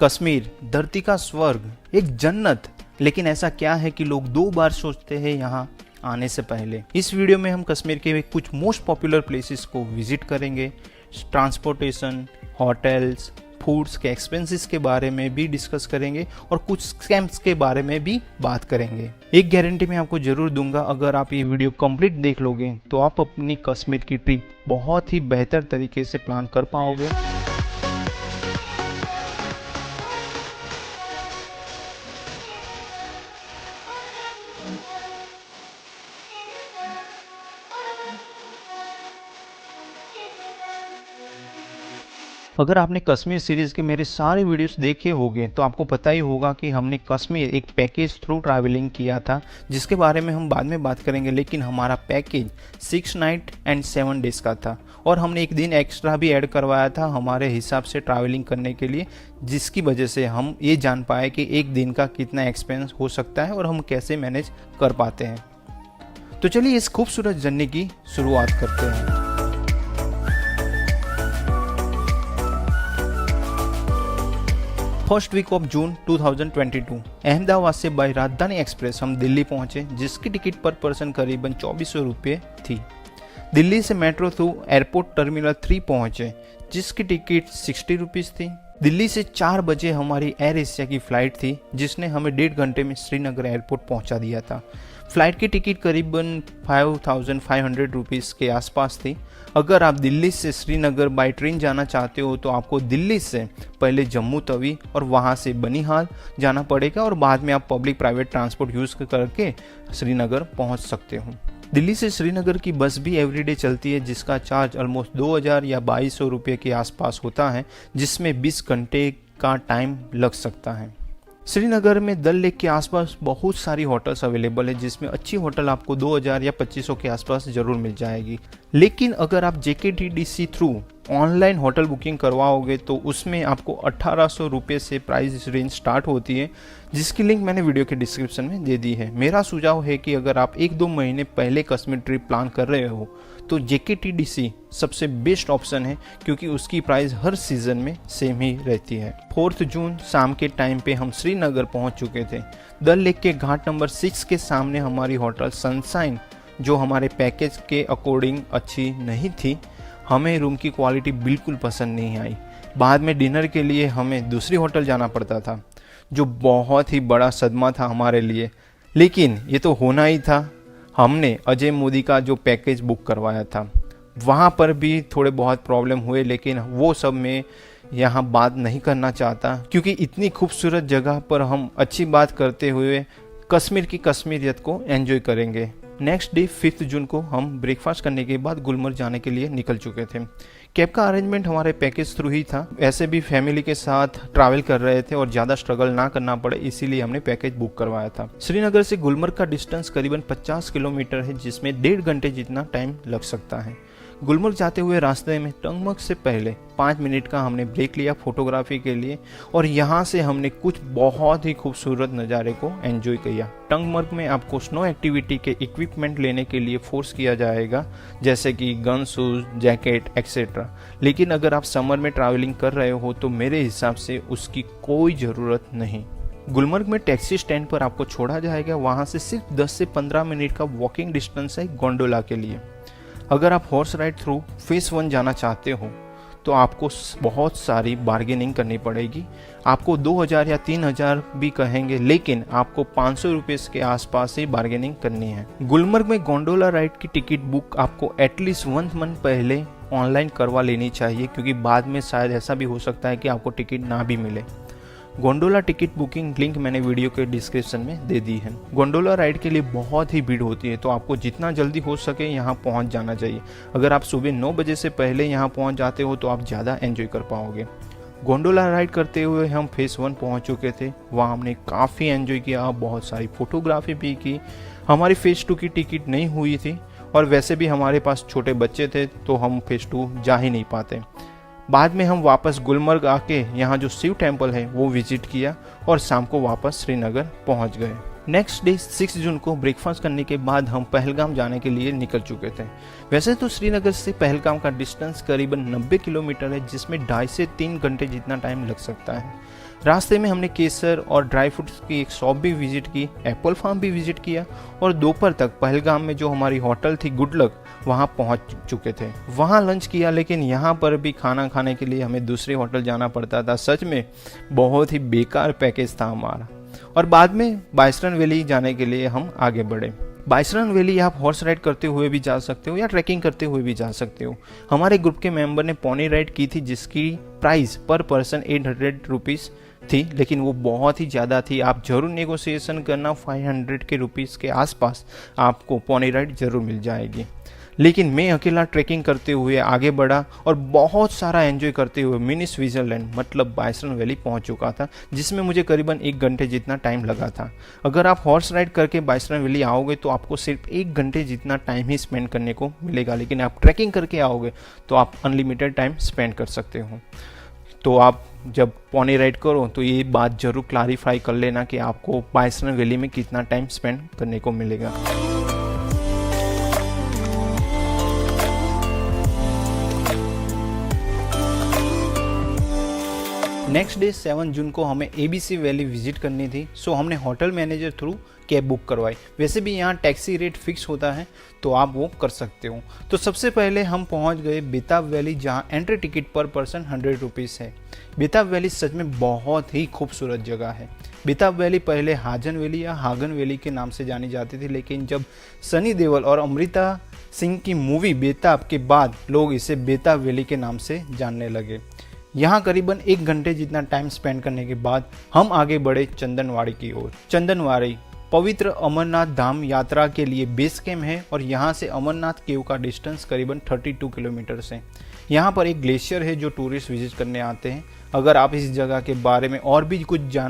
कश्मीर धरती का स्वर्ग, एक जन्नत। लेकिन ऐसा क्या है कि लोग 2 बार सोचते हैं यहाँ आने से पहले। इस वीडियो में हम कश्मीर के कुछ मोस्ट पॉपुलर प्लेसेस को विजिट करेंगे, ट्रांसपोर्टेशन, होटल्स, फूड्स के एक्सपेंसेस के बारे में भी डिस्कस करेंगे और कुछ स्कैम्स के बारे में भी बात करेंगे। एक गारंटी मैं आपको जरूर दूंगा, अगर आप ये वीडियो कंप्लीट देख लोगे तो आप अपनी कश्मीर की ट्रिप बहुत ही बेहतर तरीके से प्लान कर पाओगे। अगर आपने कश्मीर सीरीज़ के मेरे सारे वीडियोस देखे होंगे तो आपको पता ही होगा कि हमने कश्मीर एक पैकेज थ्रू ट्रैवलिंग किया था, जिसके बारे में हम बाद में बात करेंगे। लेकिन हमारा पैकेज 6 नाइट एंड 7 डेज का था और हमने एक दिन एक्स्ट्रा भी ऐड करवाया था हमारे हिसाब से ट्रैवलिंग करने के लिए, जिसकी वजह से हम ये जान पाए कि एक दिन का कितना एक्सपेंस हो सकता है और हम कैसे मैनेज कर पाते हैं। तो चलिए इस खूबसूरत जर्नी की शुरुआत करते हैं। First week of June 2022 Ahmedabad से बाय राजधानी एक्सप्रेस हम दिल्ली पहुंचे, जिसकी टिकट पर पर्सन करीबन 2400 रुपये थी। दिल्ली से मेट्रो थ्रू एयरपोर्ट टर्मिनल 3 पहुंचे, जिसकी टिकट 60 रुपीज़ थी। दिल्ली से 4 बजे हमारी एयर एशिया की फ़्लाइट थी, जिसने हमें 1.5 घंटे में श्रीनगर एयरपोर्ट पहुंचा दिया था। फ़्लाइट की टिकट करीबन 5500 रुपीज़ के आसपास थी। अगर आप दिल्ली से श्रीनगर बाय ट्रेन जाना चाहते हो तो आपको दिल्ली से पहले जम्मू तवी और वहां से बनिहाल जाना पड़ेगा और बाद में आप पब्लिक प्राइवेट ट्रांसपोर्ट यूज़ करके श्रीनगर पहुंच सकते हो। दिल्ली से श्रीनगर की बस भी एवरीडे चलती है, जिसका चार्ज ऑलमोस्ट 2000 या 2200 रुपये के आसपास होता है, जिसमें 20 घंटे का टाइम लग सकता है। श्रीनगर में डल लेक के आसपास बहुत सारी होटल्स अवेलेबल है, जिसमें अच्छी होटल आपको 2000 या 2500 के आसपास जरूर मिल जाएगी। लेकिन अगर आप JKTDC through online hotel booking करवाओगे तो उसमें आपको 1800 रुपये से प्राइस रेंज स्टार्ट होती है, जिसकी लिंक मैंने वीडियो के डिस्क्रिप्शन में दे दी है। मेरा सुझाव है कि अगर आप 1-2 महीने पहले कश्मीर ट्रिप प्लान कर रहे हो तो JKTDC सबसे बेस्ट ऑप्शन है, क्योंकि उसकी प्राइस हर सीजन में सेम ही रहती है। 4 जून शाम के टाइम पे हम श्रीनगर पहुंच चुके थे। डल लेक के घाट नंबर 6 के सामने हमारी होटल सनशाइन, जो हमारे पैकेज के अकॉर्डिंग अच्छी नहीं थी, हमें रूम की क्वालिटी बिल्कुल पसंद नहीं आई। बाद में डिनर के लिए हमें दूसरी होटल जाना पड़ता था, जो बहुत ही बड़ा सदमा था हमारे लिए। लेकिन ये तो होना ही था। हमने अजय मोदी का जो पैकेज बुक करवाया था, वहाँ पर भी थोड़े बहुत प्रॉब्लम हुए, लेकिन वो सब मैं यहाँ बात नहीं करना चाहता, क्योंकि इतनी खूबसूरत जगह पर हम अच्छी बात करते हुए कश्मीर की कश्मीरियत को एंजॉय करेंगे। नेक्स्ट डे 5 जून को हम ब्रेकफास्ट करने के बाद गुलमर्ग जाने के लिए निकल चुके थे। कैब का अरेंजमेंट हमारे पैकेज थ्रू ही था। ऐसे भी फैमिली के साथ ट्रैवल कर रहे थे और ज़्यादा स्ट्रगल ना करना पड़े, इसीलिए हमने पैकेज बुक करवाया था। श्रीनगर से गुलमर्ग का डिस्टेंस करीबन 50 किलोमीटर है, जिसमें 1.5 घंटे जितना टाइम लग सकता है। गुलमर्ग जाते हुए रास्ते में टंगमर्ग से पहले 5 मिनट का हमने ब्रेक लिया फोटोग्राफी के लिए, और यहाँ से हमने कुछ बहुत ही खूबसूरत नज़ारे को एंजॉय किया। टंगमर्ग में आपको स्नो एक्टिविटी के इक्विपमेंट लेने के लिए फोर्स किया जाएगा, जैसे कि गन, शूज, जैकेट एक्सेट्रा। लेकिन अगर आप समर में ट्रैवलिंग कर रहे हो तो मेरे हिसाब से उसकी कोई ज़रूरत नहीं। गुलमर्ग में टैक्सी स्टैंड पर आपको छोड़ा जाएगा, वहाँ से सिर्फ 10 से 15 मिनट का वॉकिंग डिस्टेंस है गोंडोला के लिए। अगर आप हॉर्स राइड थ्रू फेस 1 जाना चाहते हो तो आपको बहुत सारी बार्गेनिंग करनी पड़ेगी। आपको 2000 या 3000 भी कहेंगे, लेकिन आपको 500 रुपये के आसपास ही बार्गेनिंग करनी है। गुलमर्ग में गोंडोला राइड की टिकट बुक आपको एटलीस्ट 1 मंथ पहले ऑनलाइन करवा लेनी चाहिए, क्योंकि बाद में शायद ऐसा भी हो सकता है कि आपको टिकट ना भी मिले। गोंडोला टिकट बुकिंग लिंक मैंने वीडियो के डिस्क्रिप्शन में दे दी है। गोंडोला राइड के लिए बहुत ही भीड़ होती है, तो आपको जितना जल्दी हो सके यहाँ पहुँच जाना चाहिए। अगर आप सुबह 9 बजे से पहले यहाँ पहुँच जाते हो तो आप ज़्यादा एंजॉय कर पाओगे। गोंडोला राइड करते हुए हम फेस 1 पहुँच चुके थे। वहाँ हमने काफ़ी एंजॉय किया, बहुत सारी फोटोग्राफी भी की। हमारी फेस 2 की टिकट नहीं हुई थी, और वैसे भी हमारे पास छोटे बच्चे थे तो हम फेस 2 जा ही नहीं पाते। बाद में हम वापस गुलमर्ग आके यहाँ जो शिव टेम्पल है वो विजिट किया और शाम को वापस श्रीनगर पहुँच गए। नेक्स्ट डे 6 जून को ब्रेकफास्ट करने के बाद हम पहलगाम जाने के लिए निकल चुके थे। वैसे तो श्रीनगर से पहलगाम का डिस्टेंस करीबन 90 किलोमीटर है, जिसमें 2.5 से 3 घंटे जितना टाइम लग सकता है। रास्ते में हमने केसर और ड्राई फ्रूट्स की एक शॉप भी विजिट की, एप्पल फार्म भी विजिट किया और दोपहर तक पहलगाम में जो हमारी होटल थी गुड लक, वहाँ पहुँच चुके थे। वहाँ लंच किया, लेकिन यहाँ पर भी खाना खाने के लिए हमें दूसरी होटल जाना पड़ता था। सच में बहुत ही बेकार पैकेज था हमारा। और बाद में बाइसरन वैली जाने के लिए हम आगे बढ़े। बाइसरन वैली आप हॉर्स राइड करते हुए भी जा सकते हो या ट्रैकिंग करते हुए भी जा सकते हो। हमारे ग्रुप के मेंबर ने पोनी राइड की थी जिसकी प्राइस पर पर्सन 800 रुपीज़ थी, लेकिन वो बहुत ही ज़्यादा थी। आप जरूर नेगोशिएशन करना, 500 के रुपीज़ के आसपास आपको पोनी राइड ज़रूर मिल जाएगी। लेकिन मैं अकेला ट्रैकिंग करते हुए आगे बढ़ा और बहुत सारा एंजॉय करते हुए मिनी स्विट्ज़रलैंड मतलब बाइसरन वैली पहुंच चुका था, जिसमें मुझे करीबन 1 घंटे जितना टाइम लगा था। अगर आप हॉर्स राइड करके बाइसरन वैली आओगे तो आपको सिर्फ 1 घंटे जितना टाइम ही स्पेंड करने को मिलेगा, लेकिन आप ट्रैकिंग करके आओगे तो आप अनलिमिटेड टाइम स्पेंड कर सकते हो। तो आप जब पोनी राइड करो तो ये बात ज़रूर क्लैरिफाई कर लेना कि आपको बाइसरन वैली में कितना टाइम स्पेंड करने को मिलेगा। नेक्स्ट डे 7 जून को हमें ABC वैली विजिट करनी थी, सो हमने hotel manager through cab book करवाई। वैसे भी यहाँ टैक्सी रेट फिक्स होता है तो आप वो कर सकते हो। तो सबसे पहले हम पहुँच गए बेताब वैली, जहाँ एंट्री टिकट पर पर्सन 100 रुपीज़ है। बेताब वैली सच में बहुत ही खूबसूरत जगह है। बेताब वैली पहले हाजन वैली या हागन वैली के नाम से जानी जाती थी, लेकिन जब सनी देओल और अमृता सिंह की मूवी बेताब के बाद लोग इसे बेताब वैली के नाम से जानने लगे। यहाँ करीबन 1 घंटे जितना टाइम स्पेंड करने के बाद हम आगे बढ़े चंदनवाड़ी की ओर। चंदनवाड़ी पवित्र अमरनाथ धाम यात्रा के लिए बेस कैम्प है और यहाँ से अमरनाथ केव का डिस्टेंस करीबन 32 किलोमीटर है। यहाँ पर एक ग्लेशियर है जो टूरिस्ट विजिट करने आते हैं। अगर आप इस जगह के बारे में और भी कुछ जानना